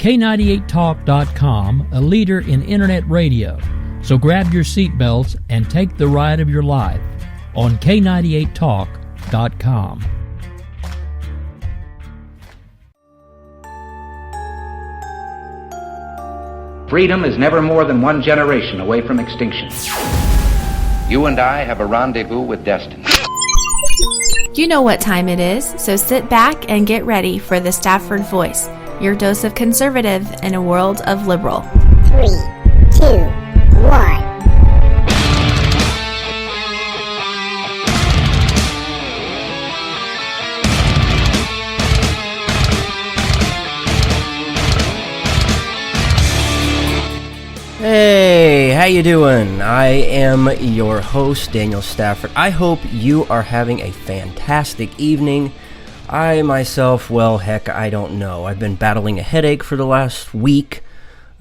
K98talk.com, a leader in internet radio. So grab your seatbelts and take the ride of your life on K98talk.com. Freedom is never more than one generation away from extinction. You and I have a rendezvous with destiny. You know what time it is, so sit back and get ready for the Stafford Voice, your dose of conservative in a world of liberal. 3, 2, 1. Hey, how you doing? I am your host, Daniel Stafford. I hope you are having a fantastic evening. I myself, well, heck, I don't know. I've been battling a headache for the last week.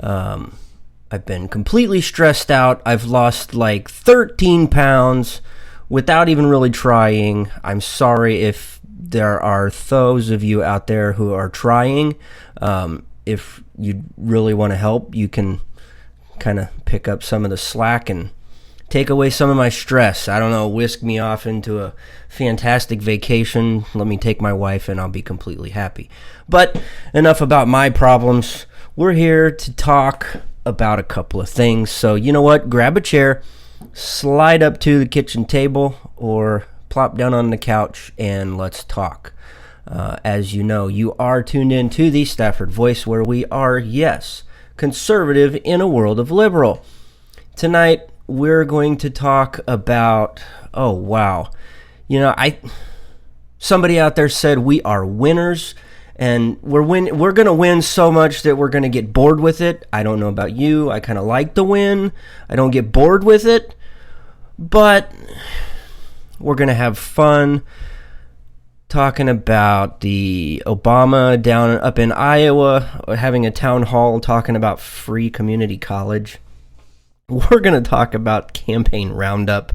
I've been completely stressed out. I've lost like 13 pounds without even really trying. I'm sorry if there are those of you out there who are trying. If you really want to help, you can kind of pick up some of the slack and take away some of my stress. I don't know, whisk me off into a fantastic vacation. Let me take my wife and I'll be completely happy. But enough about my problems. We're here to talk about a couple of things. So you know what? Grab a chair, slide up to the kitchen table, or plop down on the couch and let's talk. As you know, you are tuned in to the Stafford Voice, where we are, yes, conservative in a world of liberal. Tonight, we're going to talk about, oh wow, you know, somebody out there said we are winners, and we're going to win so much that we're going to get bored with it. I don't know about you. I kind of like the win. I don't get bored with it, but we're going to have fun talking about the Obama down up in Iowa having a town hall talking about free community college. We're going to talk about campaign Roundup.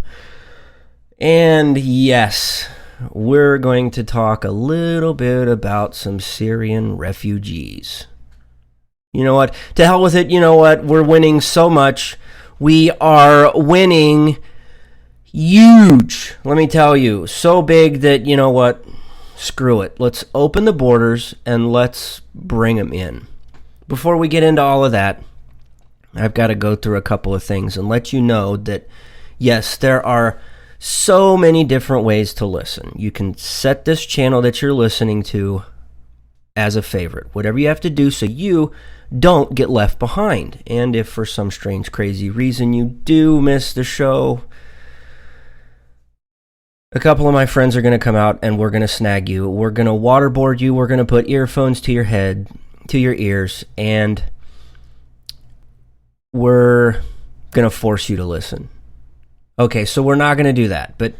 And yes, we're going to talk a little bit about some Syrian refugees. You know what? To hell with it. You know what? We're winning so much. We are winning huge. Let me tell you. So big that, you know what? Screw it. Let's open the borders and let's bring them in. Before we get into all of that, I've got to go through a couple of things and let you know that, yes, there are so many different ways to listen. You can set this channel that you're listening to as a favorite. Whatever you have to do so you don't get left behind. And if for some strange, crazy reason you do miss the show, a couple of my friends are going to come out and we're going to snag you. We're going to waterboard you. We're going to put earphones to your head, to your ears, and we're going to force you to listen. Okay, so we're not going to do that, but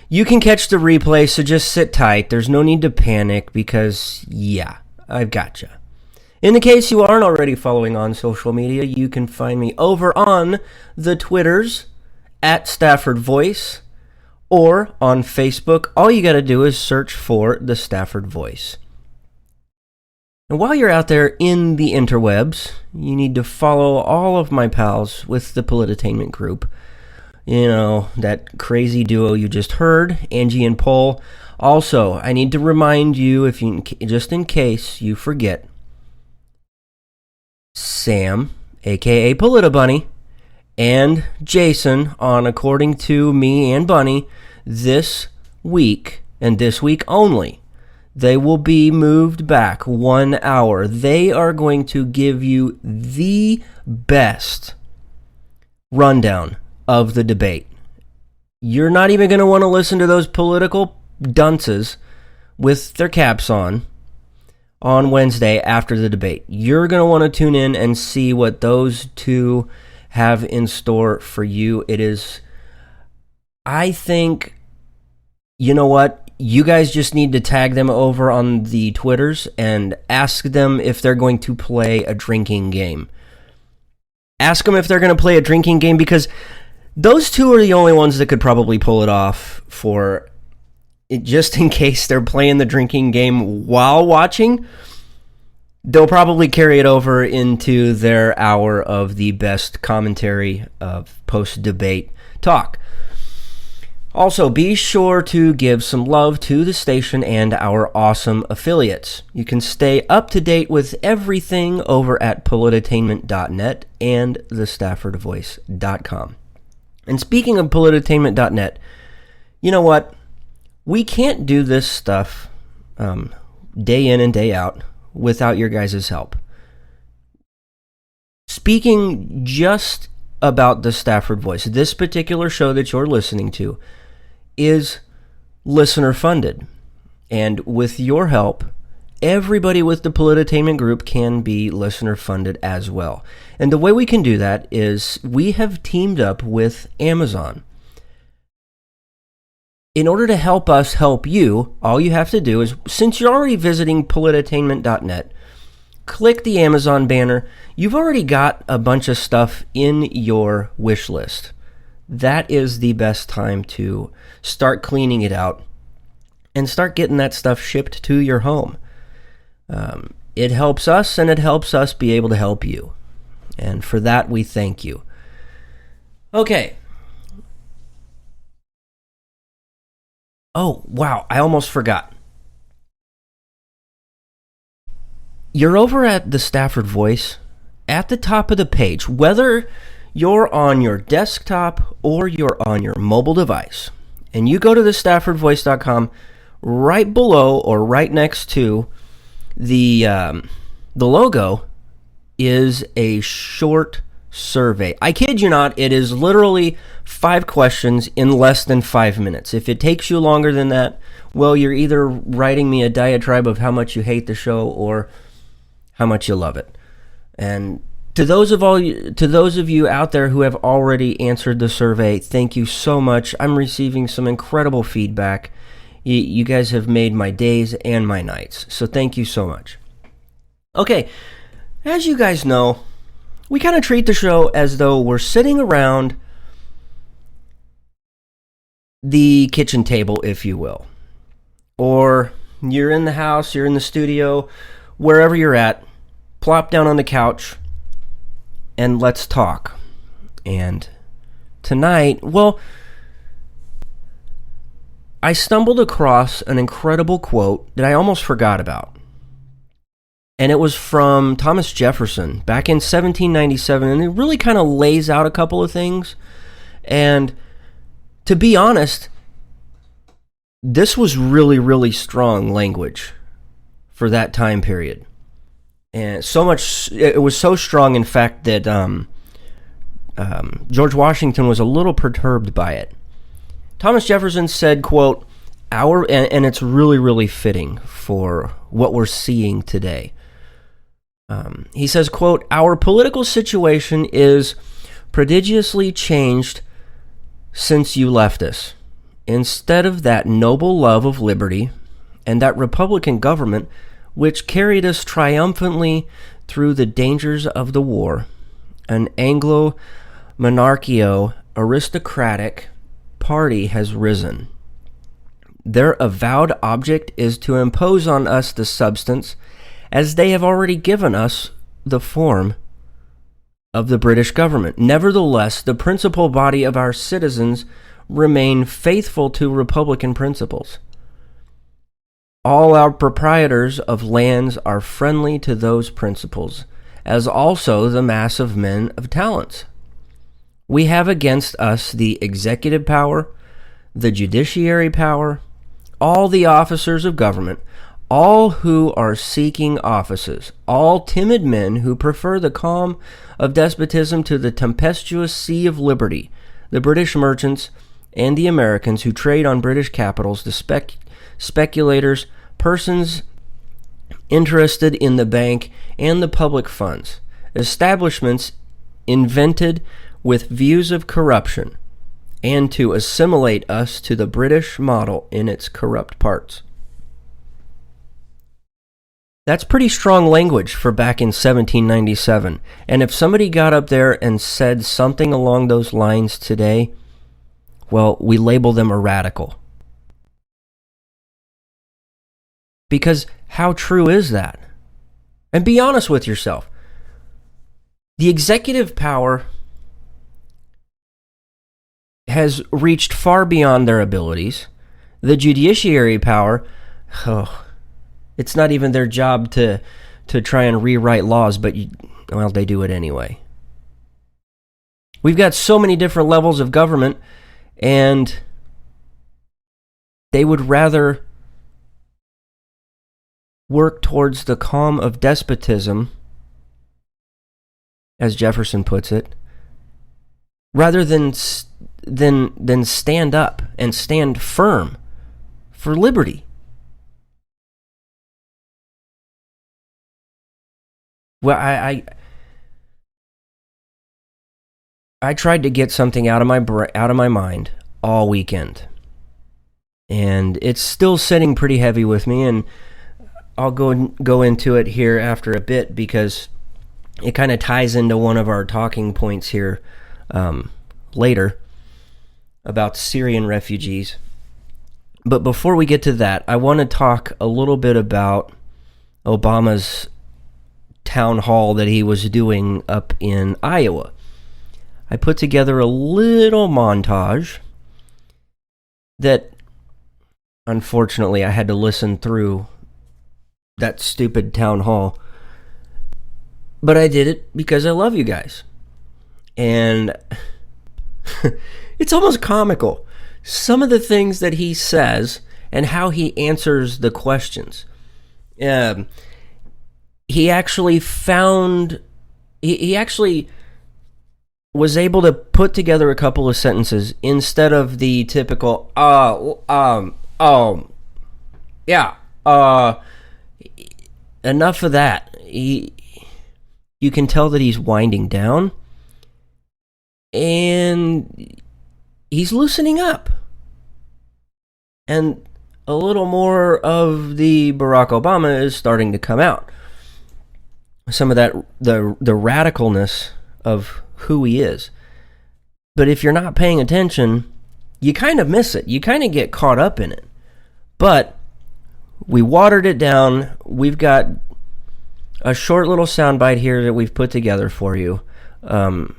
you can catch the replay, so just sit tight. There's no need to panic because, yeah, I've got you. In the case you aren't already following on social media, you can find me over on the Twitters at Stafford Voice, or on Facebook. All you got to do is search for the Stafford Voice. And while you're out there in the interwebs, you need to follow all of my pals with the Politainment group. You know, that crazy duo you just heard, Angie and Paul. Also, I need to remind you, if you just in case you forget, Sam, aka Polita Bunny, and Jason on According to Me and Bunny this week, and this week only, they will be moved back 1 hour. They are going to give you the best rundown of the debate. You're not even going to want to listen to those political dunces with their caps on Wednesday after the debate. You're going to want to tune in and see what those two have in store for you. It is, I think, you know what? You guys just need to tag them over on the Twitters and ask them if they're going to play a drinking game. Ask them if they're going to play a drinking game, because those two are the only ones that could probably pull it off, for just in case they're playing the drinking game while watching. they'll probably carry it over into their hour of the best commentary of post-debate talk. Also, be sure to give some love to the station and our awesome affiliates. You can stay up to date with everything over at polititainment.net and thestaffordvoice.com. And speaking of polititainment.net, you know what? We can't do this stuff day in and day out without your guys' help. Speaking just about the Stafford Voice, this particular show that you're listening to is listener funded. And with your help, everybody with the Polititainment group can be listener funded as well. And the way we can do that is we have teamed up with Amazon. In order to help us help you, all you have to do is, since you're already visiting polititainment.net, click the Amazon banner. You've already got a bunch of stuff in your wish list. That is the best time to start cleaning it out and start getting that stuff shipped to your home. It helps us, and it helps us be able to help you. And for that, we thank you. Okay. Oh, wow, I almost forgot. You're over at the Stafford Voice, at the top of the page, whether you're on your desktop or you're on your mobile device, and you go to thestaffordvoice.com, right below or right next to the logo is a short survey. I kid you not, it is literally 5 questions in less than 5 minutes. If it takes you longer than that, well, you're either writing me a diatribe of how much you hate the show or how much you love it. And to those of you out there who have already answered the survey, thank you so much. I'm receiving some incredible feedback. You guys have made my days and my nights, so thank you so much. Okay, as you guys know, we kind of treat the show as though we're sitting around the kitchen table, if you will. Or you're in the house, you're in the studio, wherever you're at, plop down on the couch, and let's talk. And tonight, well, I stumbled across an incredible quote that I almost forgot about. And it was from Thomas Jefferson back in 1797, and it really kind of lays out a couple of things. And to be honest, this was really, really strong language for that time period. And so much, it was so strong, in fact, that George Washington was a little perturbed by it. Thomas Jefferson said, quote, and it's really, really fitting for what we're seeing today. He says, quote, "Our political situation is prodigiously changed since you left us. Instead of that noble love of liberty and that republican government which carried us triumphantly through the dangers of the war, an Anglo-monarchio-aristocratic party has risen. Their avowed object is to impose on us the substance, as they have already given us the form, of the British government. Nevertheless, the principal body of our citizens remain faithful to republican principles. All our proprietors of lands are friendly to those principles, as also the mass of men of talents. We have against us the executive power, the judiciary power, all the officers of government, all who are seeking offices, all timid men who prefer the calm of despotism to the tempestuous sea of liberty, the British merchants and the Americans who trade on British capitals, the speculators, persons interested in the bank and the public funds, establishments invented with views of corruption, and to assimilate us to the British model in its corrupt parts." That's pretty strong language for back in 1797. And if somebody got up there and said something along those lines today, well, we label them a radical. Because how true is that? And be honest with yourself. The executive power has reached far beyond their abilities. The judiciary power, it's not even their job to try and rewrite laws, but, they do it anyway. We've got so many different levels of government, and they would rather work towards the calm of despotism, as Jefferson puts it, rather than stand up and stand firm for liberty. Well, I tried to get something out of my mind all weekend, and it's still sitting pretty heavy with me, and I'll go into it here after a bit because it kind of ties into one of our talking points here later about Syrian refugees. But before we get to that, I want to talk a little bit about Obama's town hall that he was doing up in Iowa. I put together a little montage that, unfortunately, I had to listen through that stupid town hall. But I did it because I love you guys. And it's almost comical. Some of the things that he says and how he answers the questions. He actually was able to put together a couple of sentences instead of the typical, enough of that. You can tell that he's winding down, and he's loosening up. And a little more of the Barack Obama is starting to come out. Some of that, the radicalness of who he is. But if you're not paying attention, you kind of miss it. You kind of get caught up in it. But we watered it down. We've got a short little soundbite here that we've put together for you. Some,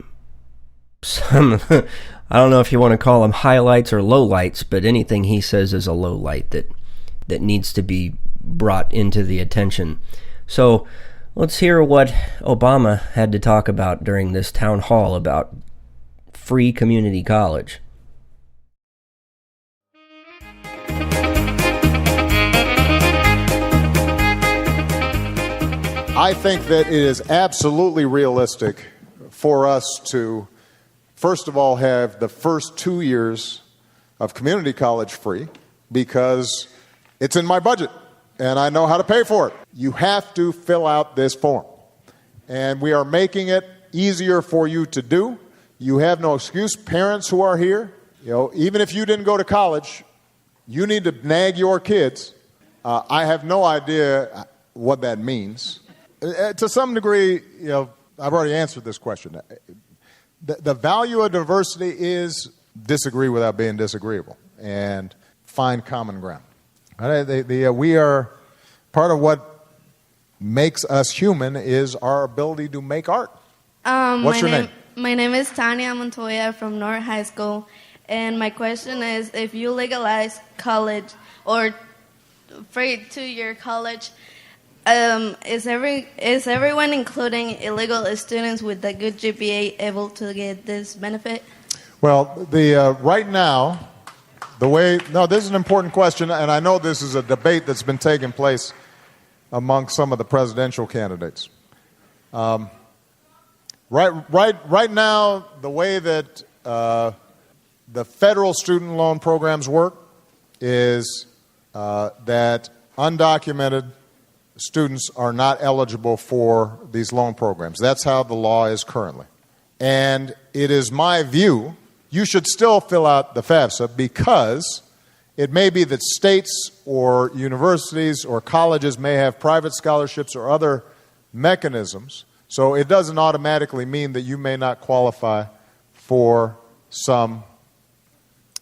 I don't know if you want to call them highlights or lowlights, but anything he says is a low light that needs to be brought into the attention. So let's hear what Obama had to talk about during this town hall about free community college. I think that it is absolutely realistic for us to, first of all, have the first 2 years of community college free because it's in my budget and I know how to pay for it. You have to fill out this form. And we are making it easier for you to do. You have no excuse. Parents who are here, even if you didn't go to college, you need to nag your kids. I have no idea what that means. To some degree, I've already answered this question. The value of diversity is disagree without being disagreeable and find common ground. We are, part of what makes us human is our ability to make art. What's your name? My name is Tanya Montoya from North High School, and my question is, if you legalize college or free 2-year college, is everyone, including illegal students with a good GPA, able to get this benefit? Well, right now, this is an important question, and I know this is a debate that's been taking place among some of the presidential candidates. Right now, the way that the federal student loan programs work is that undocumented students are not eligible for these loan programs. That's how the law is currently. And it is my view, you should still fill out the FAFSA because it may be that states or universities or colleges may have private scholarships or other mechanisms. So it doesn't automatically mean that you may not qualify for some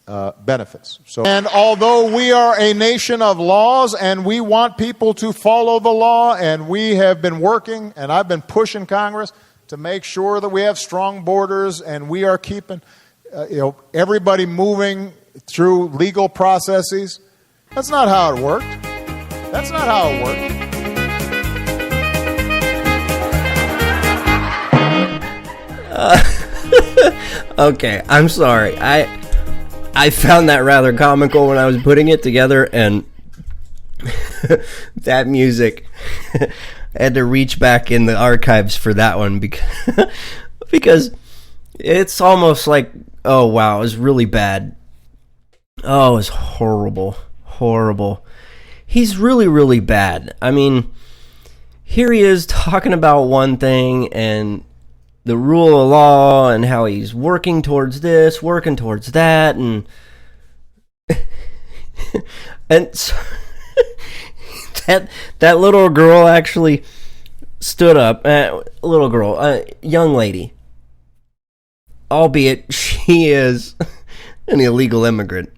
benefits. And although we are a nation of laws and we want people to follow the law, and we have been working, and I've been pushing Congress to make sure that we have strong borders and we are keeping everybody moving through legal processes, that's not how it worked. That's not how it worked. Okay, I'm sorry. I found that rather comical when I was putting it together, and that music, I had to reach back in the archives for that one because it's almost like, oh wow, it was really bad. Oh, it was horrible. He's really, really bad. I mean, here he is talking about one thing and the rule of law and how he's working towards this, working towards that, and so that little girl actually stood up. Little girl, young lady, albeit she is an illegal immigrant,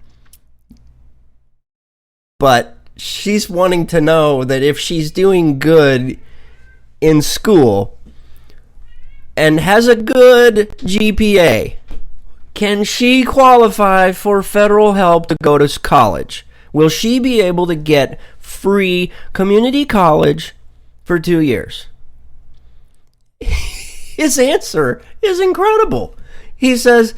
but she's wanting to know that if she's doing good in school and has a good GPA, can she qualify for federal help to go to college? Will she be able to get free community college for 2 years? His answer is incredible. He says,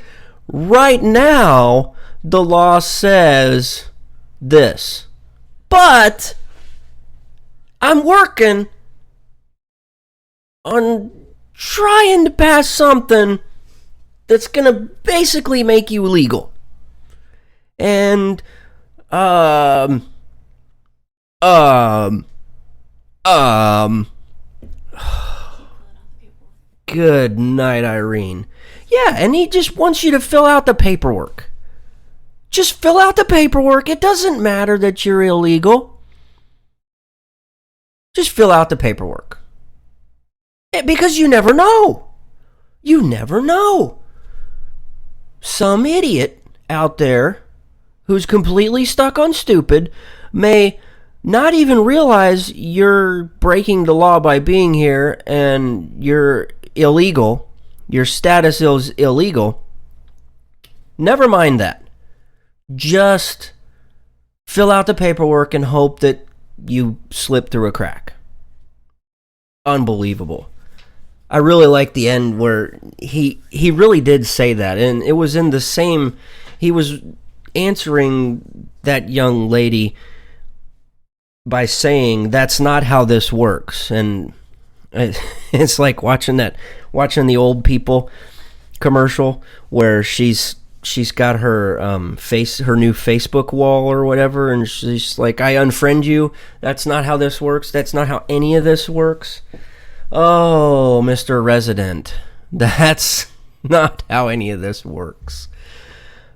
right now, the law says this, but I'm working on trying to pass something that's going to basically make you legal. And, good night, Irene. Yeah, and he just wants you to fill out the paperwork. Just fill out the paperwork. It doesn't matter that you're illegal. Just fill out the paperwork. Because you never know. You never know. Some idiot out there who's completely stuck on stupid may not even realize you're breaking the law by being here and you're illegal. Your status is illegal. Never mind that. Just fill out the paperwork and hope that you slip through a crack. Unbelievable. I really like the end where he really did say that, and it was in the same, he was answering that young lady by saying that's not how this works. And it's like watching the old people commercial where she's got her her new Facebook wall or whatever, and she's like, I unfriend you. That's not how this works. That's not how any of this works. Oh, Mr. Resident, that's not how any of this works.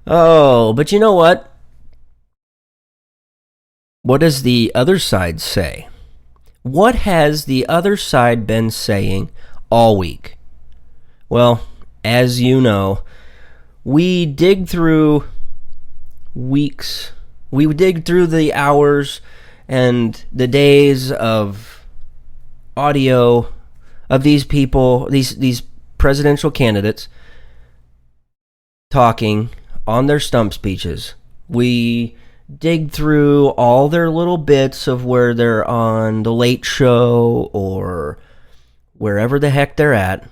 Oh, but you know what? What does the other side say? What has the other side been saying all week? Well, as you know, we dig through weeks. We dig through the hours and the days of audio of these people, these presidential candidates talking on their stump speeches. We dig through all their little bits of where they're on the Late Show or wherever the heck they're at.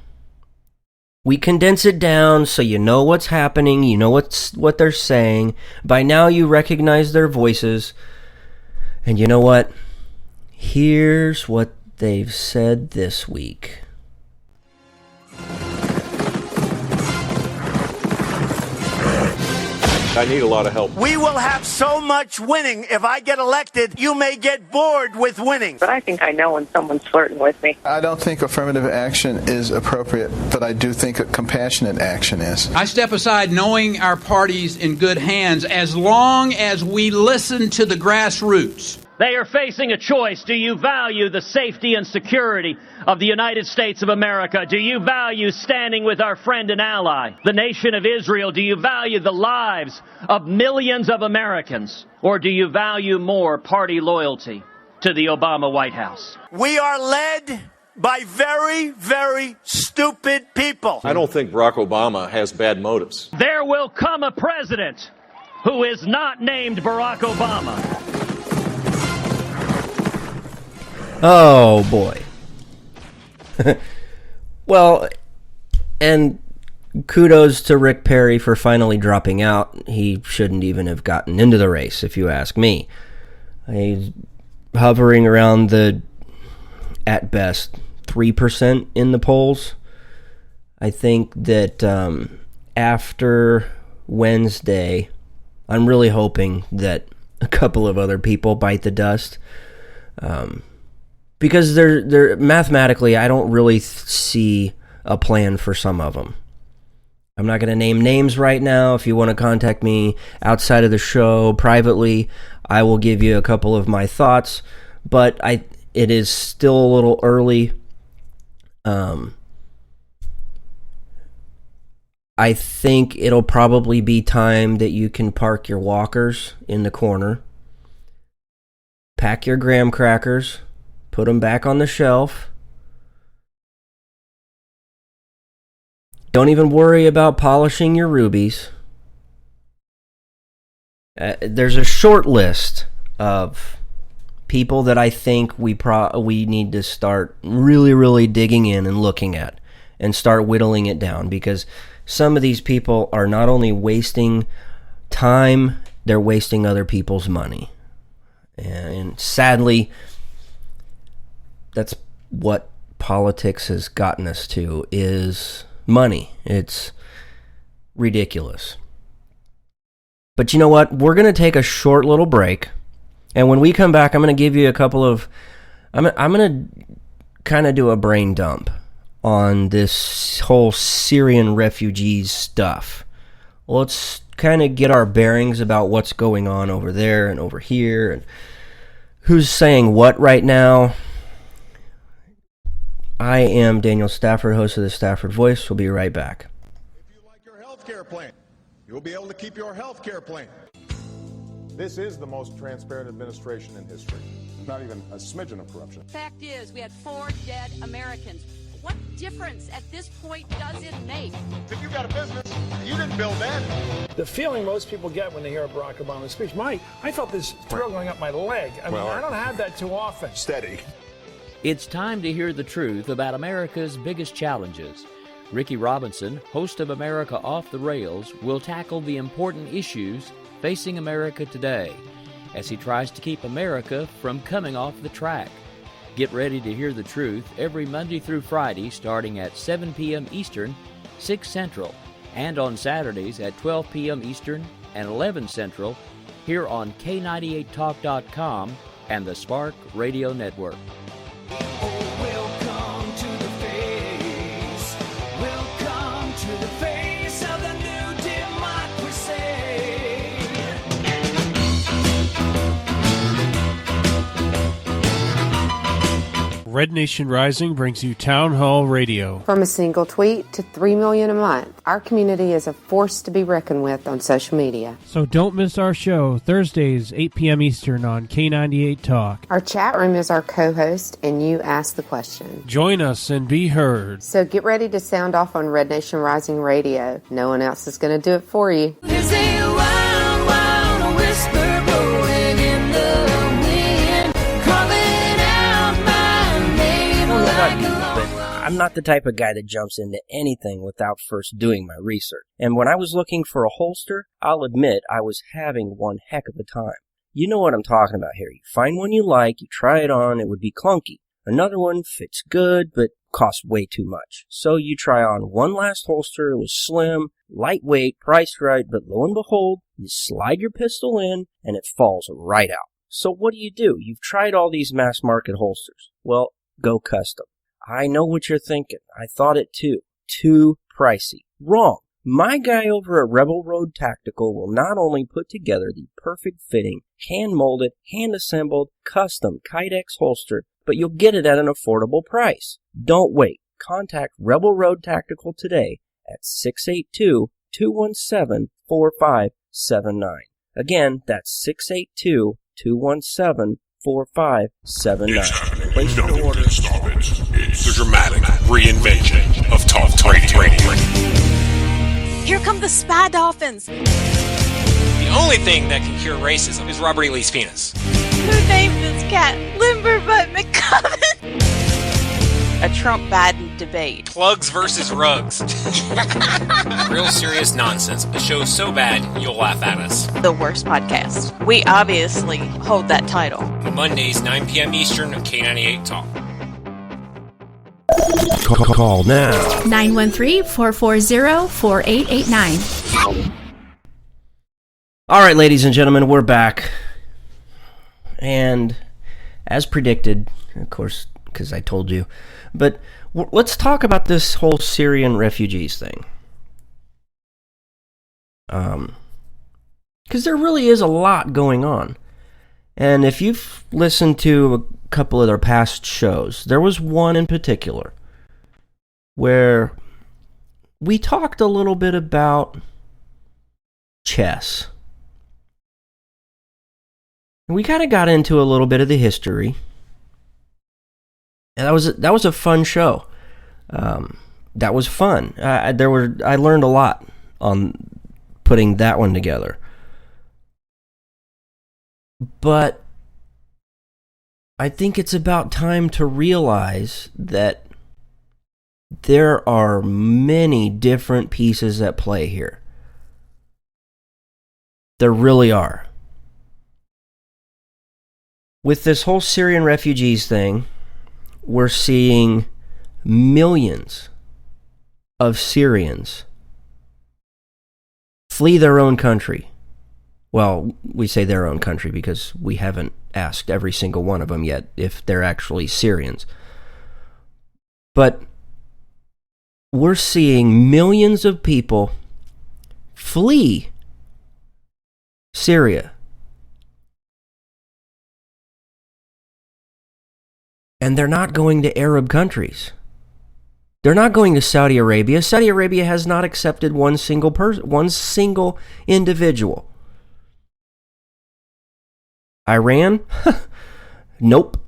We condense it down so you know what's happening, you know what they're saying. By now you recognize their voices. And you know what? Here's what they've said this week. I need a lot of help. We will have so much winning. If I get elected, you may get bored with winning. But I think I know when someone's flirting with me. I don't think affirmative action is appropriate, but I do think a compassionate action is. I step aside knowing our party's in good hands as long as we listen to the grassroots. They are facing a choice. Do you value the safety and security of the United States of America? Do you value standing with our friend and ally, the nation of Israel? Do you value the lives of millions of Americans? Or do you value more party loyalty to the Obama White House? We are led by very, very stupid people. I don't think Barack Obama has bad motives. There will come a president who is not named Barack Obama. Oh, boy. Well, and kudos to Rick Perry for finally dropping out. He shouldn't even have gotten into the race, if you ask me. He's hovering around the, at best, 3% in the polls. I think that after Wednesday, I'm really hoping that a couple of other people bite the dust. Because they're mathematically, I don't really see a plan for some of them. I'm not going to name names right now. If you want to contact me outside of the show privately, I will give you a couple of my thoughts. But it is still a little early. I think it'll probably be time that you can park your walkers in the corner, pack your graham crackers, put them back on the shelf. Don't even worry about polishing your rubies. There's a short list of people that I think we need to start really, really digging in and looking at and start whittling it down, because some of these people are not only wasting time, they're wasting other people's money. And sadly, that's what politics has gotten us to, is money. It's ridiculous. But you know what? We're going to take a short little break. And when we come back, I'm going to give you a couple of... I'm going to kind of do a brain dump on this whole Syrian refugees stuff. Let's kind of get our bearings about what's going on over there and over here, and who's saying what right now. I am Daniel Stafford, host of the Stafford Voice. We'll be right back. If you like your health care plan, you'll be able to keep your health care plan. This is the most transparent administration in history. Not even a smidgen of corruption. Fact is, we had 4 dead Americans. What difference at this point does it make? If you got a business, you didn't build that. The feeling most people get when they hear a Barack Obama speech, I felt this thrill going up my leg. I don't have that too often. Steady. It's time to hear the truth about America's biggest challenges. Ricky Robinson, host of America Off the Rails, will tackle the important issues facing America today as he tries to keep America from coming off the track. Get ready to hear the truth every Monday through Friday starting at 7 p.m. Eastern, 6 Central, and on Saturdays at 12 p.m. Eastern and 11 Central here on K98Talk.com and the Spark Radio Network. Welcome to the face. Welcome to the face of the new democracy. Red Nation Rising brings you Town Hall Radio. From a single tweet to 3 million a month, our community is a force to be reckoned with on social media. So don't miss our show, Thursdays, 8 p.m. Eastern on K98 Talk. Our chat room is our co-host, and you ask the question. Join us and be heard. So get ready to sound off on Red Nation Rising Radio. No one else is going to do it for you. There's a wild, wild whisper blowing in the wind, calling out my name like a I'm not the type of guy that jumps into anything without first doing my research. And when I was looking for a holster, I'll admit I was having one heck of a time. You know what I'm talking about here. You find one you like, you try it on, it would be clunky. Another one fits good, but costs way too much. So you try on one last holster, it was slim, lightweight, priced right, but lo and behold, you slide your pistol in, and it falls right out. So what do? You've tried all these mass market holsters. Well, go custom. I know what you're thinking. I thought it too. Too pricey. Wrong. My guy over at Rebel Road Tactical will not only put together the perfect fitting, hand-molded, hand-assembled, custom Kydex holster, but you'll get it at an affordable price. Don't wait. Contact Rebel Road Tactical today at 682-217-4579. Again, that's 682-217-4579. Place your order. It's the dramatic reinvention of talk radio. Here come the spy dolphins. The only thing that can cure racism is Robert E. Lee's penis. Who named this cat Limberbutt McCubbin? A Trump-Biden debate. Plugs versus rugs. Real serious nonsense. The show's so bad, you'll laugh at us. The worst podcast. We obviously hold that title. Mondays, 9 p.m. Eastern on K98 Talk. Call now. 913-440-4889. All right, ladies and gentlemen, we're back. And as predicted, of course, because I told you, but let's talk about this whole Syrian refugees thing. Because there really is a lot going on. And if you've listened to a couple of their past shows, there was one in particular where we talked a little bit about chess. And we kind of got into a little bit of the history. And that was a fun show. That was fun. I learned a lot on putting that one together. But I think it's about time to realize that there are many different pieces at play here. There really are. With this whole Syrian refugees thing, we're seeing millions of Syrians flee their own country. Well, we say their own country because we haven't asked every single one of them yet if they're actually Syrians. But we're seeing millions of people flee Syria. And they're not going to Arab countries. They're not going to Saudi Arabia. Saudi Arabia has not accepted one single individual. Iran? Nope.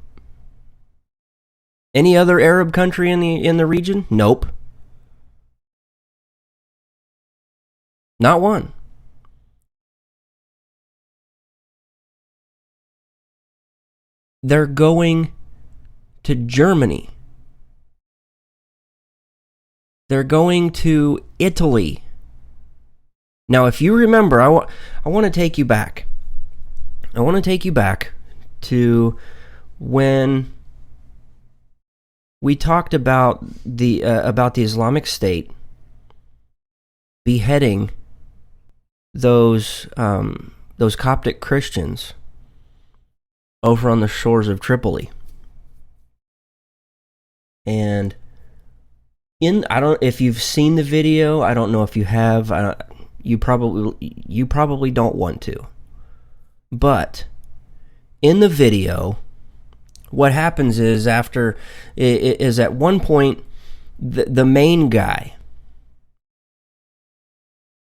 Any other Arab country in the region? Nope. Not one. They're going to Germany. They're going to Italy. Now, if you remember, I want to take you back. I want to take you back to when we talked about the Islamic State beheading those Coptic Christians over on the shores of Tripoli. And I don't if you've seen the video, I don't know if you have. You probably don't want to. But in the video, what happens is at one point the main guy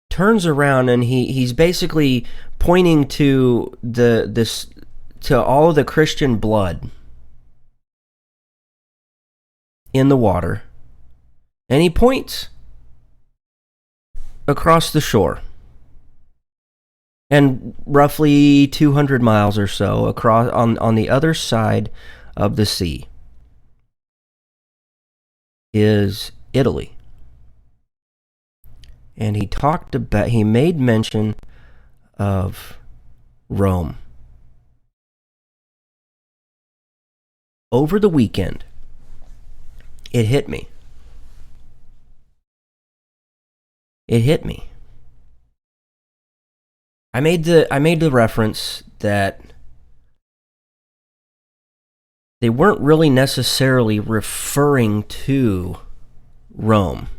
turns around and he's basically pointing to all of the Christian blood in the water, and he points across the shore. And roughly 200 miles or so across on the other side of the sea is Italy. And he made mention of Rome. Over the weekend, it hit me. It hit me. I made the reference that they weren't really necessarily referring to Rome.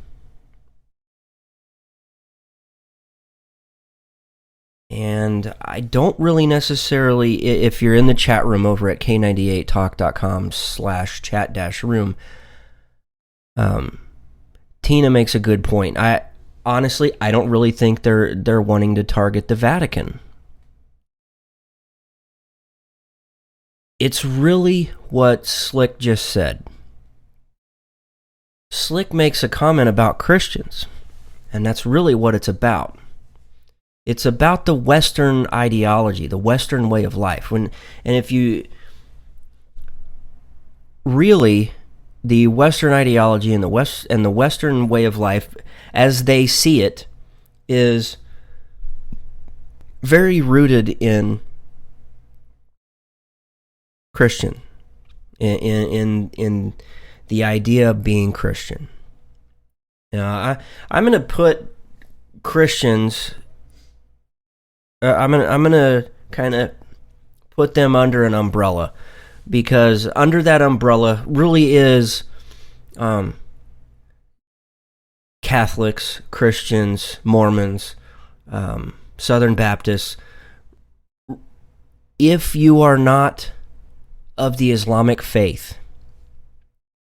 And I don't really necessarily, if you're in the chat room over at k98talk.com/chat-room, Tina makes a good point. Honestly, I don't really think they're wanting to target the Vatican. It's really what Slick just said. Slick makes a comment about Christians, and that's really what it's about. It's about the Western ideology, the Western way of life. If you really, the Western ideology and the Western way of life, as they see it, is very rooted in Christian, in the idea of being Christian. I'm going to put Christians. I'm gonna kind of put them under an umbrella, because under that umbrella really is Catholics, Christians, Mormons, Southern Baptists. If you are not of the Islamic faith,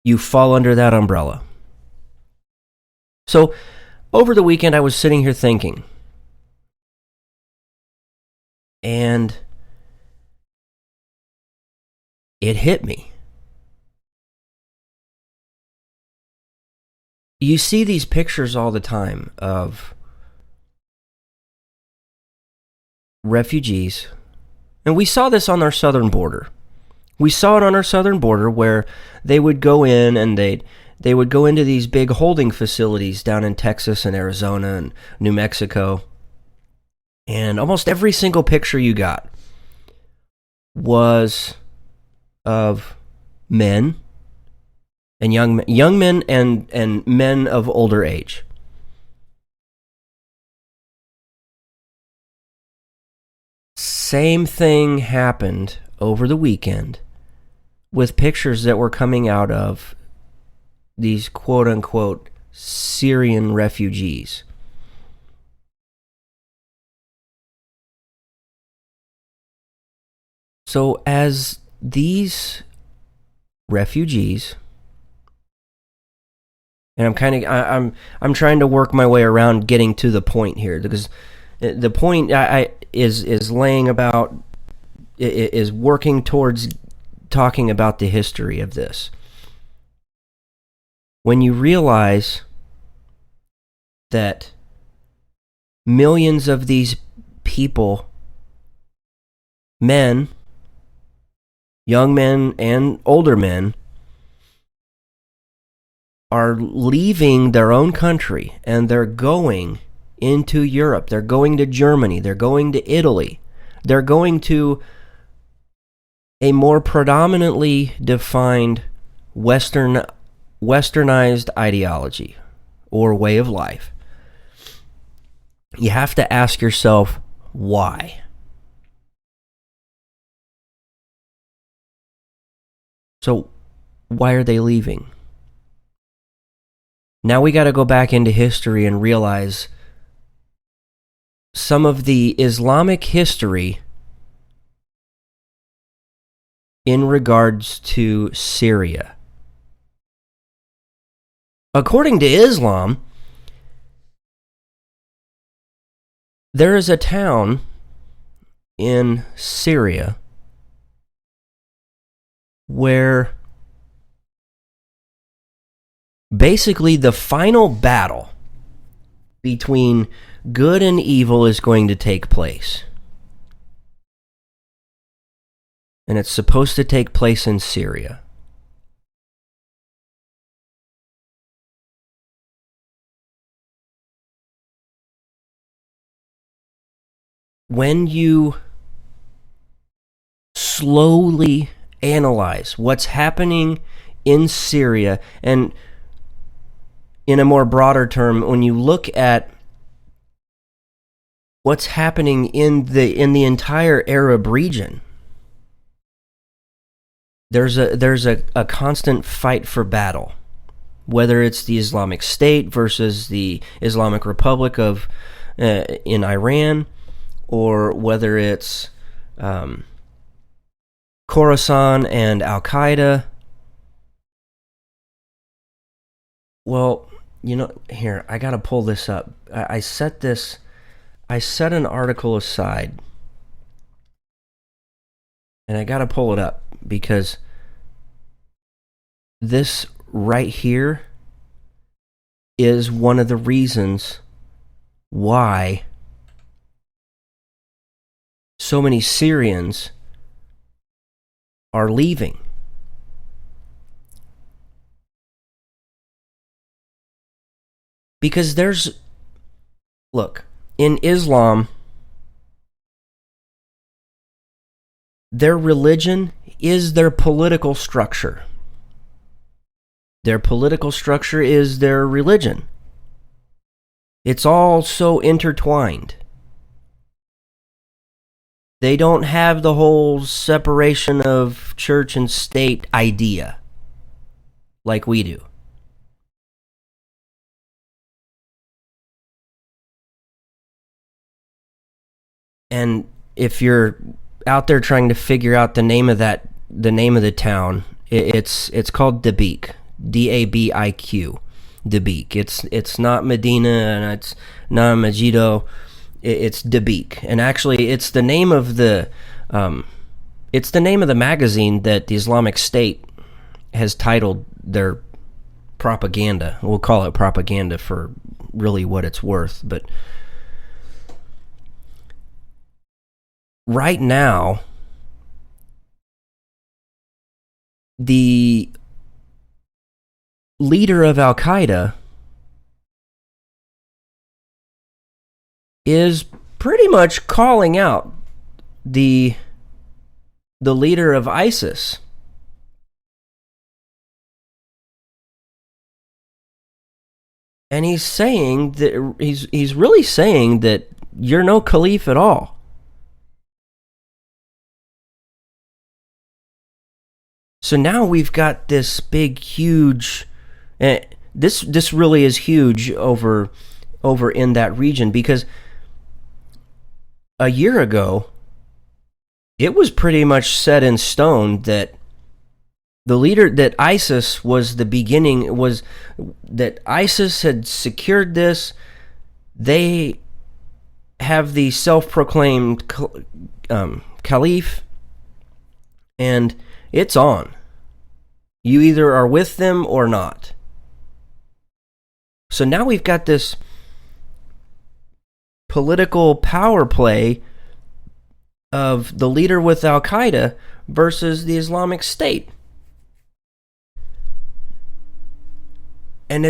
you fall under that umbrella. So, over the weekend I was sitting here thinking, and it hit me. You see these pictures all the time of refugees, and we saw this on our southern border. We saw it on our southern border where they would go in and they would go into these big holding facilities down in Texas and Arizona and New Mexico. And almost every single picture you got was of men and young men and men of older age. Same thing happened over the weekend with pictures that were coming out of these quote-unquote Syrian refugees. So as these refugees, and I'm trying to work my way around getting to the point here, because the point is laying about, is working towards talking about the history of this. When you realize that millions of these people, men, young men and older men, are leaving their own country and they're going into Europe, they're going to Germany, they're going to Italy, they're going to a more predominantly defined westernized ideology or way of life. You have to ask yourself, why? So, why are they leaving? Now we got to go back into history and realize some of the Islamic history in regards to Syria. According to Islam, there is a town in Syria where basically the final battle between good and evil is going to take place. And it's supposed to take place in Syria. When you slowly analyze what's happening in Syria, and in a more broader term, when you look at what's happening in the entire Arab region, there's a constant fight for battle, whether it's the Islamic State versus the Islamic Republic of in Iran, or whether it's Khorasan and Al-Qaeda. Well, here, I gotta pull this up. I set an article aside, and I gotta pull it up, because this right here is one of the reasons why so many Syrians are leaving. Because look, in Islam, their religion is their political structure. Their political structure is their religion. It's all so intertwined. They don't have the whole separation of church and state idea like we do. And if you're out there trying to figure out the name of the town, it's called Dabiq, Dabiq, Dabiq. It's not Medina and it's not Megiddo. It's Dabiq, and actually, it's the name of the magazine that the Islamic State has titled their propaganda. We'll call it propaganda for really what it's worth, but right now, the leader of Al-Qaeda is pretty much calling out the leader of ISIS. And he's saying that he's really saying that you're no caliph at all. So now we've got this big, huge. This really is huge over in that region, because a year ago, it was pretty much set in stone that the leader, that ISIS was the beginning, was that ISIS had secured this. They have the self-proclaimed caliph, and it's on. You either are with them or not. So now we've got this political power play of the leader with Al-Qaeda versus the Islamic State. And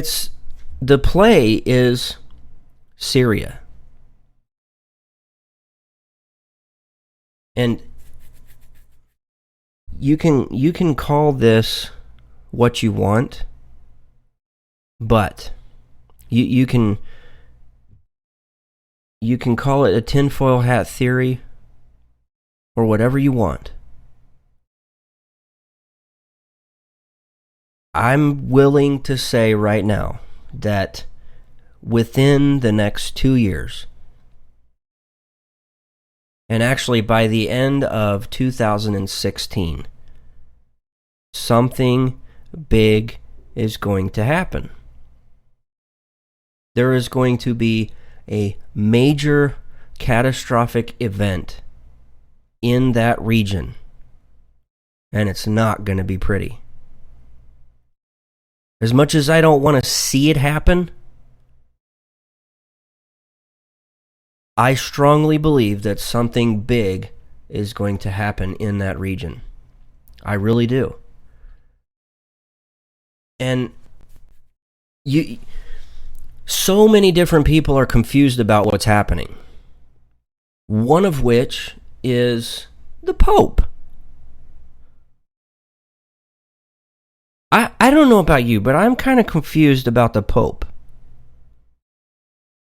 the play is Syria. And you can call this what you want, but you can call it a tinfoil hat theory or whatever you want. I'm willing to say right now that within the next 2 years, and actually by the end of 2016, something big is going to happen. There is going to be a major catastrophic event in that region, and it's not going to be pretty. As much as I don't want to see it happen, I strongly believe that something big is going to happen in that region. I really do. And so many different people are confused about what's happening. One of which is the Pope. I don't know about you, but I'm kind of confused about the Pope.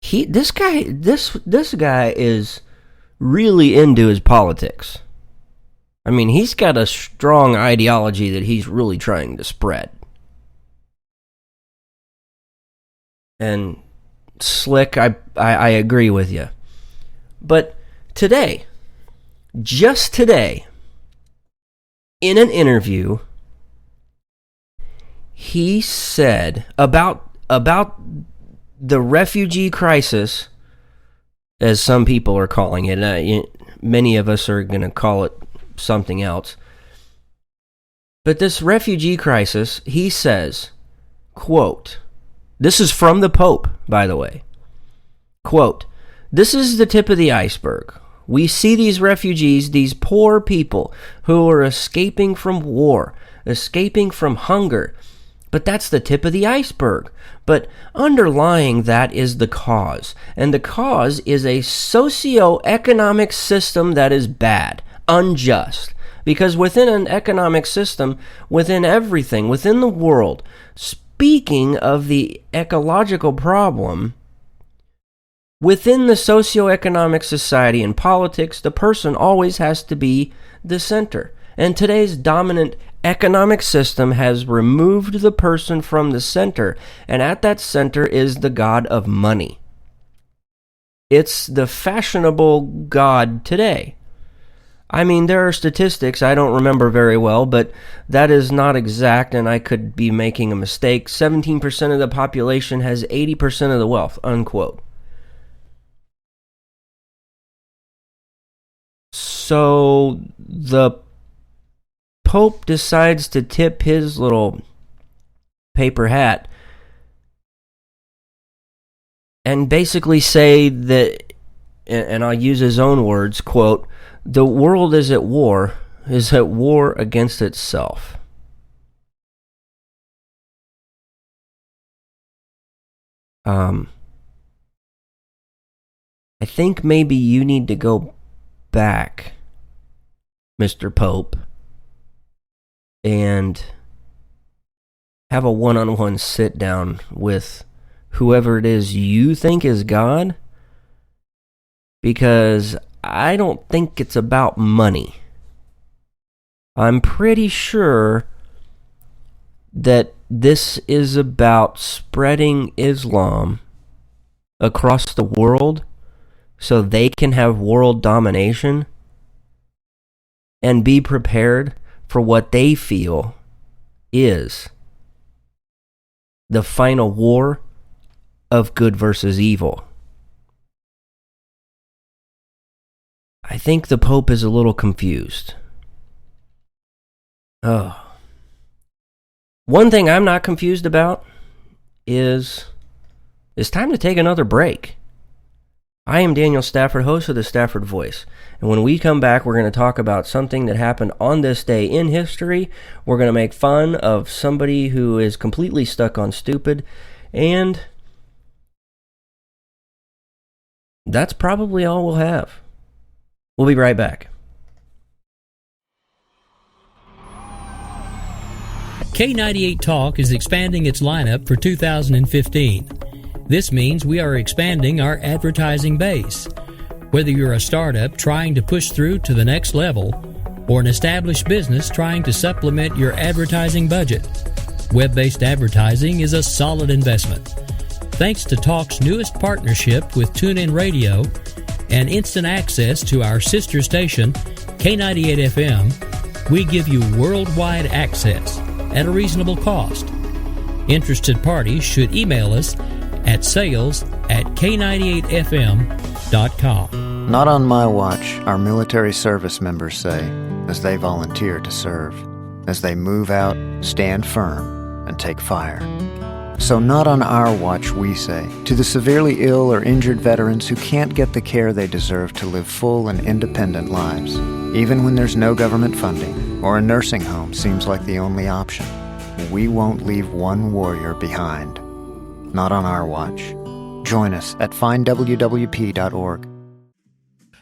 This guy is really into his politics. I mean, he's got a strong ideology that he's really trying to spread. And slick, I agree with you. But today, just today, in an interview, he said about the refugee crisis, as some people are calling it. Many of us are going to call it something else. But this refugee crisis, he says, quote, this is from the Pope, by the way, quote, this is the tip of the iceberg. We see these refugees, these poor people who are escaping from war, escaping from hunger, but that's the tip of the iceberg. But underlying that is the cause, and the cause is a socio-economic system that is bad, unjust. Because within an economic system, within everything, within the world, speaking of the ecological problem, within the socioeconomic society and politics, the person always has to be the center. And today's dominant economic system has removed the person from the center, and at that center is the god of money. It's the fashionable god today. I mean, there are statistics I don't remember very well, but that is not exact, and I could be making a mistake. 17% of the population has 80% of the wealth, unquote. So the Pope decides to tip his little paper hat and basically say that, and I'll use his own words, quote, the world is at war against itself. I think maybe you need to go back, Mr. Pope, and have a one-on-one sit-down with whoever it is you think is God, because I don't think it's about money. I'm pretty sure that this is about spreading Islam across the world so they can have world domination and be prepared for what they feel is the final war of good versus evil. I think the Pope is a little confused. One thing I'm not confused about is it's time to take another break. I am Daniel Stafford, host of the Stafford Voice. And when we come back, we're going to talk about something that happened on this day in history. We're going to make fun of somebody who is completely stuck on stupid. And that's probably all we'll have. We'll be right back. K98 Talk is expanding its lineup for 2015. This means we are expanding our advertising base. Whether you're a startup trying to push through to the next level, or an established business trying to supplement your advertising budget, web-based advertising is a solid investment. Thanks to Talk's newest partnership with TuneIn Radio and instant access to our sister station, K98 FM, we give you worldwide access at a reasonable cost. Interested parties should email us at sales@k98fm.com. Not on my watch, our military service members say, as they volunteer to serve, as they move out, stand firm, and take fire. So not on our watch, we say, to the severely ill or injured veterans who can't get the care they deserve to live full and independent lives, even when there's no government funding or a nursing home seems like the only option. We won't leave one warrior behind. Not on our watch. Join us at findwwp.org.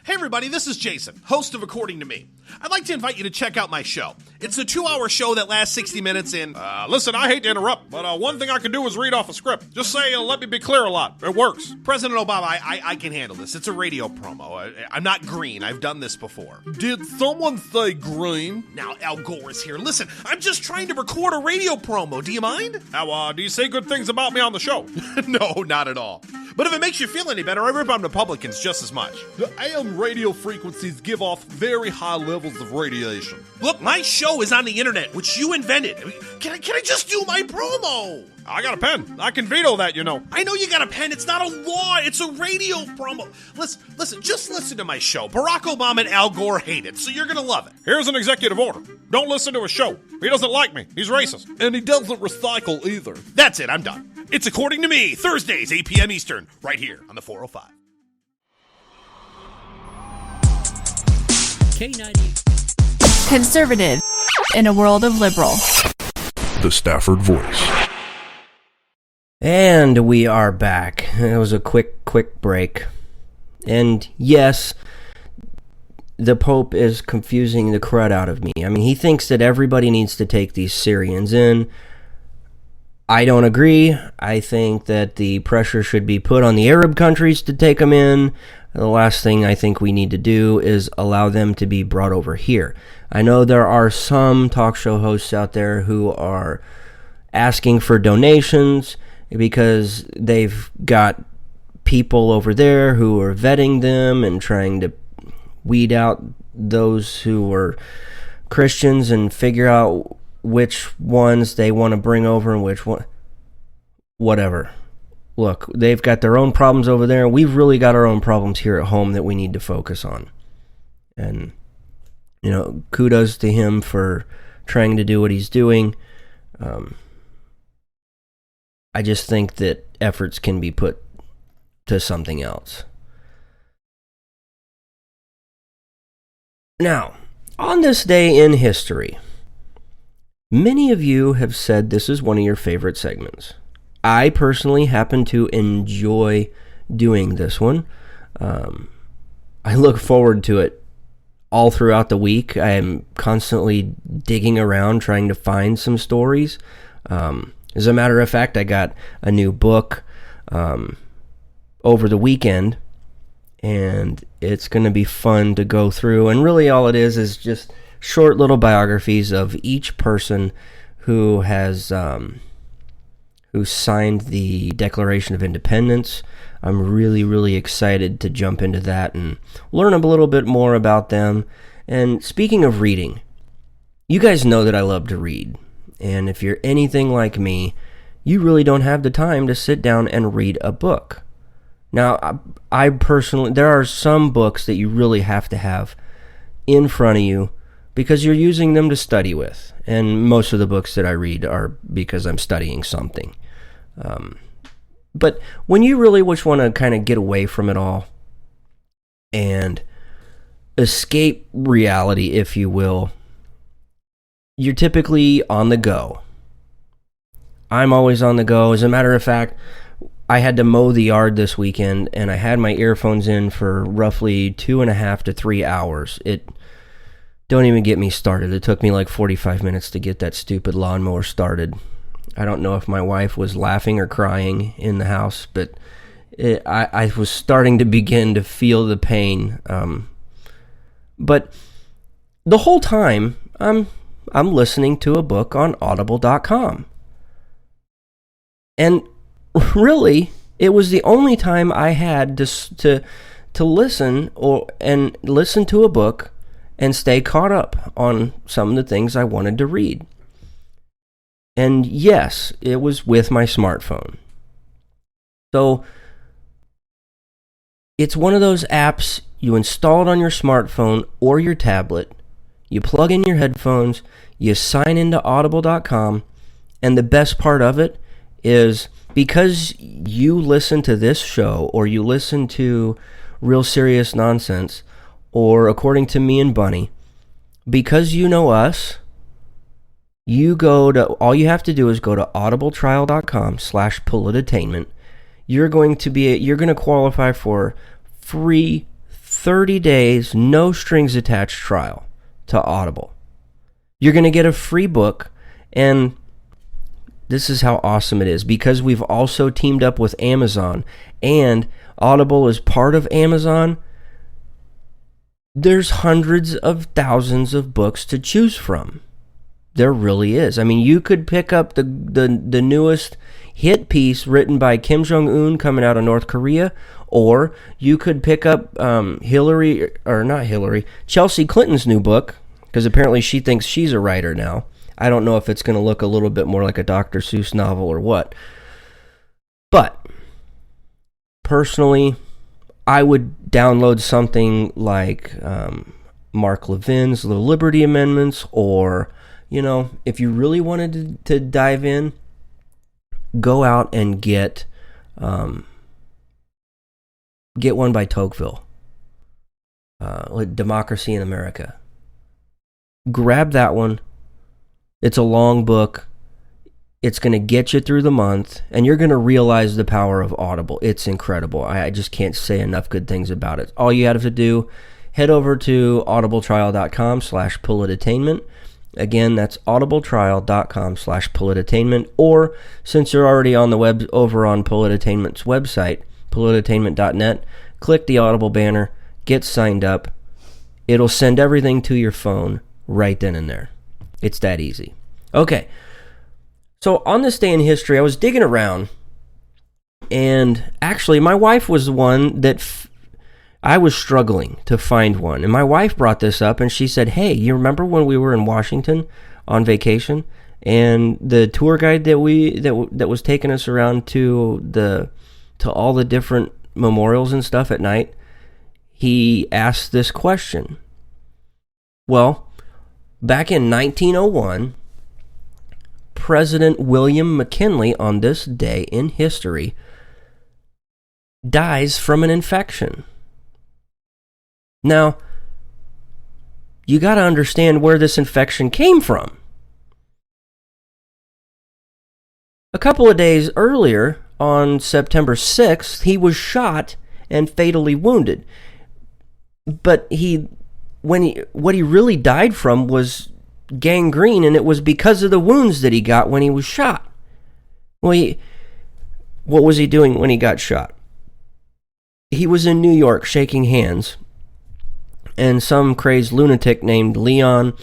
Hey everybody, this is Jason, host of According to Me. I'd like to invite you to check out my show. It's a 2-hour show that lasts 60 minutes and... Listen, I hate to interrupt, but one thing I can do is read off a script. Just say, let me be clear a lot. It works. President Obama, I can handle this. It's a radio promo. I'm not green. I've done this before. Did someone say green? Now, Al Gore is here. Listen, I'm just trying to record a radio promo. Do you mind? Now, do you say good things about me on the show? No, not at all. But if it makes you feel any better, I rip on Republicans just as much. The AM radio frequencies give off very high levels of radiation. Look, my show is on the internet, which you invented. Can I just do my promo? I got a pen. I can veto that, you know. I know you got a pen. It's not a law. It's a radio promo. Listen, just listen to my show. Barack Obama and Al Gore hate it, so you're going to love it. Here's an executive order. Don't listen to his show. He doesn't like me. He's racist. And he doesn't recycle either. That's it. I'm done. It's According to Me, Thursdays, 8 p.m. Eastern, right here on the 405. K90. Conservative in a world of liberal. The Stafford Voice. And we are back. It was a quick break. And yes, the Pope is confusing the crud out of me. I mean, he thinks that everybody needs to take these Syrians in. I don't agree. I think that the pressure should be put on the Arab countries to take them in. The last thing I think we need to do is allow them to be brought over here. I know there are some talk show hosts out there who are asking for donations because they've got people over there who are vetting them and trying to weed out those who are Christians and figure out which ones they want to bring over and which one. Whatever. Look, they've got their own problems over there. We've really got our own problems here at home that we need to focus on. And, you know, kudos to him for trying to do what he's doing. I just think that efforts can be put to something else. Now, on this day in history, many of you have said this is one of your favorite segments. I personally happen to enjoy doing this one. I look forward to it all throughout the week. I am constantly digging around trying to find some stories. As a matter of fact, I got a new book over the weekend, and it's going to be fun to go through. And really all it is just short little biographies of each person who has who signed the Declaration of Independence. I'm really, really excited to jump into that and learn a little bit more about them. And speaking of reading, you guys know that I love to read. And if you're anything like me, you really don't have the time to sit down and read a book. Now, I personally, there are some books that you really have to have in front of you because you're using them to study with. And most of the books that I read are because I'm studying something. But when you really just want to kind of get away from it all and escape reality, if you will, you're typically on the go. I'm always on the go. As a matter of fact, I had to mow the yard this weekend, and I had my earphones in for roughly 2.5 to 3 hours. Don't even get me started. It took me like 45 minutes to get that stupid lawnmower started. I don't know if my wife was laughing or crying in the house, but I was starting to begin to feel the pain. But the whole time, I'm listening to a book on audible.com. And really, it was the only time I had to listen and listen to a book and stay caught up on some of the things I wanted to read. And yes, it was with my smartphone. So it's one of those apps, you install it on your smartphone or your tablet, you plug in your headphones, you sign into audible.com, and the best part of it is because you listen to this show or you listen to Real Serious Nonsense or According to Me and Bunny, because you know us, all you have to do is go to audibletrial.com/pullitattainment. You're going to qualify for free 30 days, no strings attached trial to Audible. You're going to get a free book, and this is how awesome it is, because we've also teamed up with Amazon, and Audible is part of Amazon. There's hundreds of thousands of books to choose from. There really is. I mean, you could pick up the newest hit piece written by Kim Jong-un coming out of North Korea, or you could pick up Chelsea Clinton's new book, because apparently she thinks she's a writer now. I don't know if it's going to look a little bit more like a Dr. Seuss novel or what. But, personally, I would download something like Mark Levin's The Liberty Amendments, or, you know, if you really wanted to dive in, go out and get one by Tocqueville, like Democracy in America. Grab that one. It's a long book. It's going to get you through the month, and you're going to realize the power of Audible. It's incredible. I just can't say enough good things about it. All you have to do, head over to audibletrial.com/pullitattainment. Again, that's audibletrial.com/pullitattainment. Or, since you're already on the web over on Pullitattainment's website, pullitattainment.net, click the Audible banner, get signed up. It'll send everything to your phone right then and there. It's that easy. Okay. So on this day in history, I was digging around, and actually my wife was the one that I was struggling to find one. And my wife brought this up, and she said, hey, you remember when we were in Washington on vacation, and the tour guide that was taking us around to all the different memorials and stuff at night, he asked this question. Well, back in 1901, President William McKinley, on this day in history, dies from an infection. Now, you got to understand where this infection came from. A couple of days earlier, on September 6th, he was shot and fatally wounded. But what he really died from was gangrene, and it was because of the wounds that he got when he was shot. Well, what was he doing when he got shot? He was in New York shaking hands, and some crazed lunatic named Leon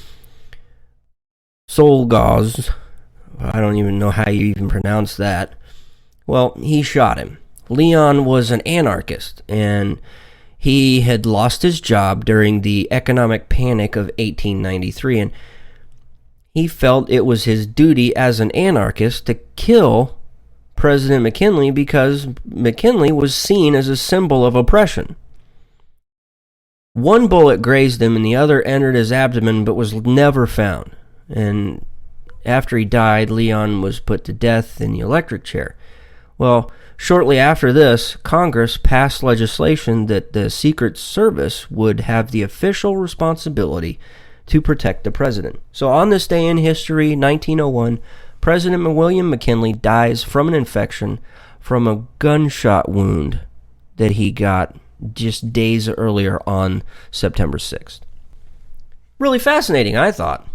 Solgaz, I don't even know how you even pronounce that, well, he shot him. Leon was an anarchist, and he had lost his job during the economic panic of 1893, and he felt it was his duty as an anarchist to kill President McKinley because McKinley was seen as a symbol of oppression. One bullet grazed him and the other entered his abdomen but was never found. And after he died, Leon was put to death in the electric chair. Well, shortly after this, Congress passed legislation that the Secret Service would have the official responsibility to protect the president. So on this day in history, 1901, President William McKinley dies from an infection from a gunshot wound that he got just days earlier on September 6th. Really fascinating, I thought.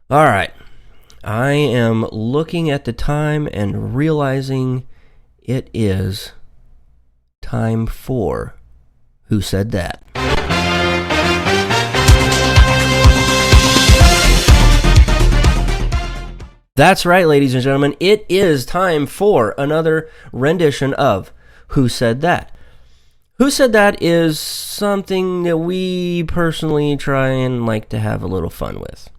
All right. I am looking at the time and realizing it is time for Who Said That? That's right, ladies and gentlemen. It is time for another rendition of Who Said That? Who Said That is something that we personally try and like to have a little fun with.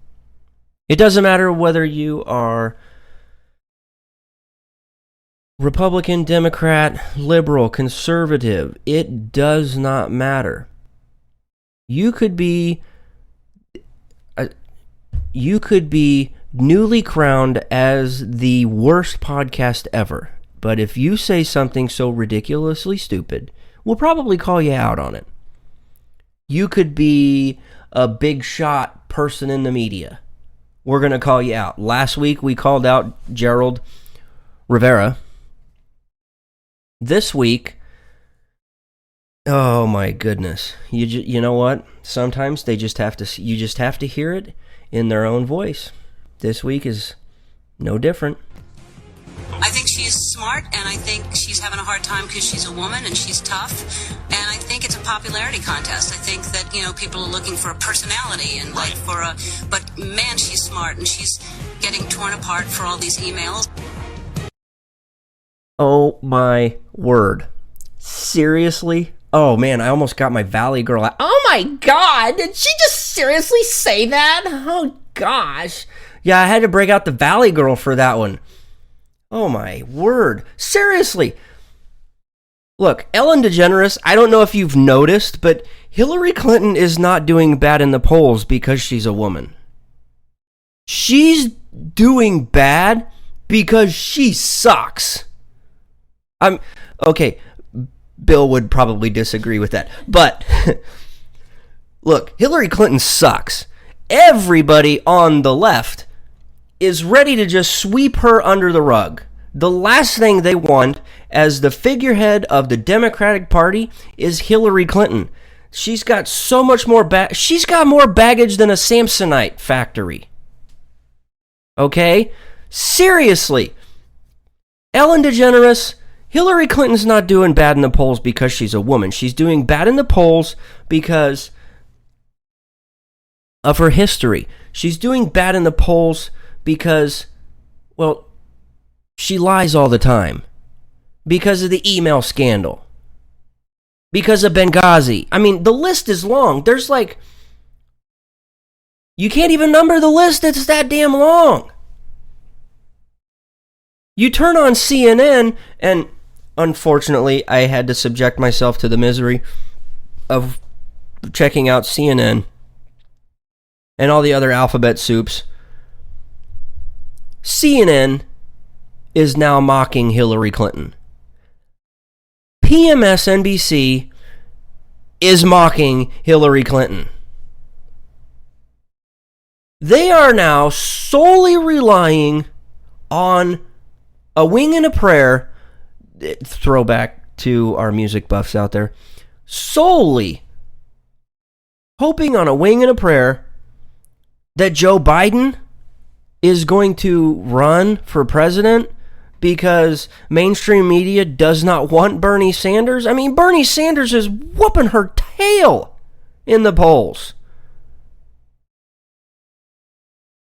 It doesn't matter whether you are Republican, Democrat, liberal, conservative. It does not matter. You could be newly crowned as the worst podcast ever. But if you say something so ridiculously stupid, we'll probably call you out on it. You could be a big shot person in the media. We're going to call you out. Last week we called out Gerald Rivera. This week, oh my goodness. You know what? Sometimes you just have to hear it in their own voice. This week is no different. I think she's smart, and I think she's having a hard time because she's a woman and she's tough. And I think think it's a popularity contest. I think that, people are looking for a personality and but man, she's smart and she's getting torn apart for all these emails. Oh my word. Seriously? Oh man, I almost got my Valley Girl out. Oh my god, did she just seriously say that? Oh gosh. Yeah, I had to break out the Valley Girl for that one. Oh my word. Seriously. Look, Ellen DeGeneres, I don't know if you've noticed, but Hillary Clinton is not doing bad in the polls because she's a woman. She's doing bad because she sucks. Okay, Bill would probably disagree with that. But, look, Hillary Clinton sucks. Everybody on the left is ready to just sweep her under the rug. The last thing they want as the figurehead of the Democratic Party is Hillary Clinton. She's got so much more she's got more baggage than a Samsonite factory. Okay? Seriously. Ellen DeGeneres, Hillary Clinton's not doing bad in the polls because she's a woman. She's doing bad in the polls because of her history. She's doing bad in the polls because, well, she lies all the time. Because of the email scandal. Because of Benghazi. I mean, the list is long. There's you can't even number the list. It's that damn long. You turn on CNN, and unfortunately, I had to subject myself to the misery of checking out CNN and all the other alphabet soups. CNN is now mocking Hillary Clinton. PMSNBC is mocking Hillary Clinton. They are now solely relying on a wing and a prayer, throwback to our music buffs out there, solely hoping on a wing and a prayer that Joe Biden is going to run for president because mainstream media does not want Bernie Sanders. I mean, Bernie Sanders is whooping her tail in the polls.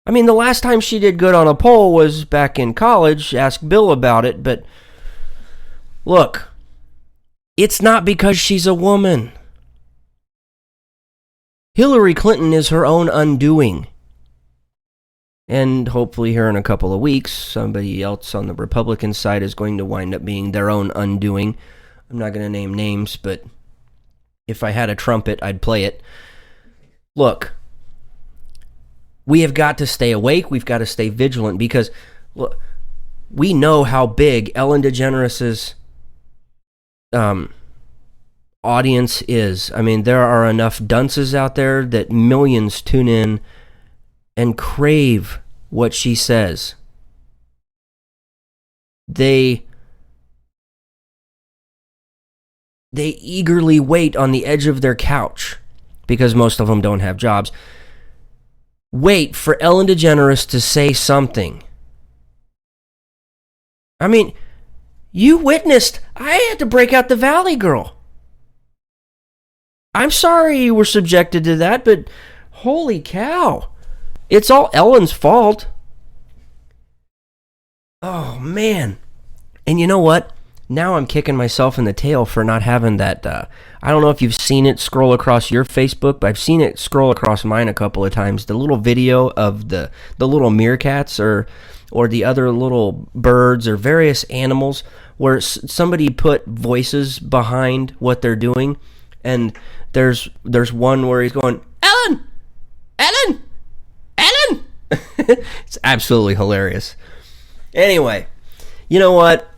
I mean, the last time she did good on a poll was back in college. Ask Bill about it. But look, it's not because she's a woman. Hillary Clinton is her own undoing. And hopefully here in a couple of weeks, somebody else on the Republican side is going to wind up being their own undoing. I'm not going to name names, but if I had a trumpet, I'd play it. Look, we have got to stay awake. We've got to stay vigilant because look, we know how big Ellen DeGeneres' audience is. I mean, there are enough dunces out there that millions tune in and crave what she says. They eagerly wait on the edge of their couch, because most of them don't have jobs. Wait for Ellen DeGeneres to say something. I mean, you witnessed, I had to break out the Valley Girl. I'm sorry you were subjected to that, but holy cow. It's all Ellen's fault. Oh, man. And you know what? Now I'm kicking myself in the tail for not having that. I don't know if you've seen it scroll across your Facebook, but I've seen it scroll across mine a couple of times. The little video of the little meerkats or the other little birds or various animals where somebody put voices behind what they're doing. And there's one where he's going, Ellen! Ellen! Ellen! It's absolutely hilarious. Anyway, you know what?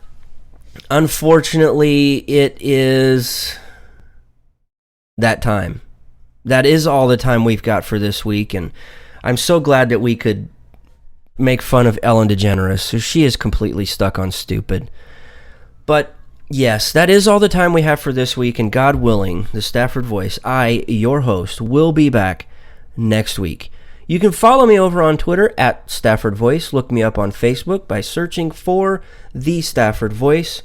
Unfortunately, it is that time. That is all the time we've got for this week, and I'm so glad that we could make fun of Ellen DeGeneres, so she is completely stuck on stupid. But yes, that is all the time we have for this week, and God willing, the Stafford Voice, I, your host, will be back next week. You can follow me over on Twitter at Stafford Voice. Look me up on Facebook by searching for The Stafford Voice.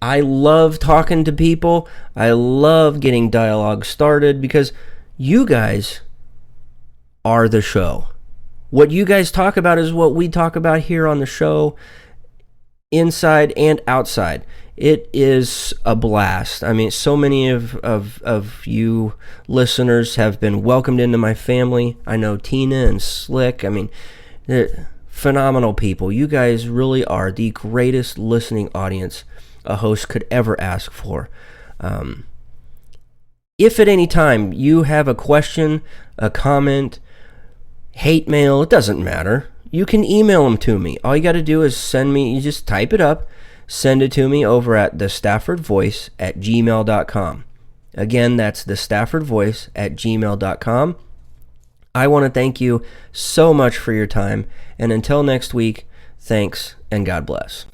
I love talking to people. I love getting dialogue started because you guys are the show. What you guys talk about is what we talk about here on the show, inside and outside. It is a blast. I mean, so many of you listeners have been welcomed into my family. I know Tina and Slick. I mean, they're phenomenal people. You guys really are the greatest listening audience a host could ever ask for. If at any time you have a question, a comment, hate mail, it doesn't matter. You can email them to me. All you got to do is you just type it up, send it to me over at thestaffordvoice@gmail.com. Again, that's thestaffordvoice@gmail.com. I want to thank you so much for your time, and until next week, thanks and God bless.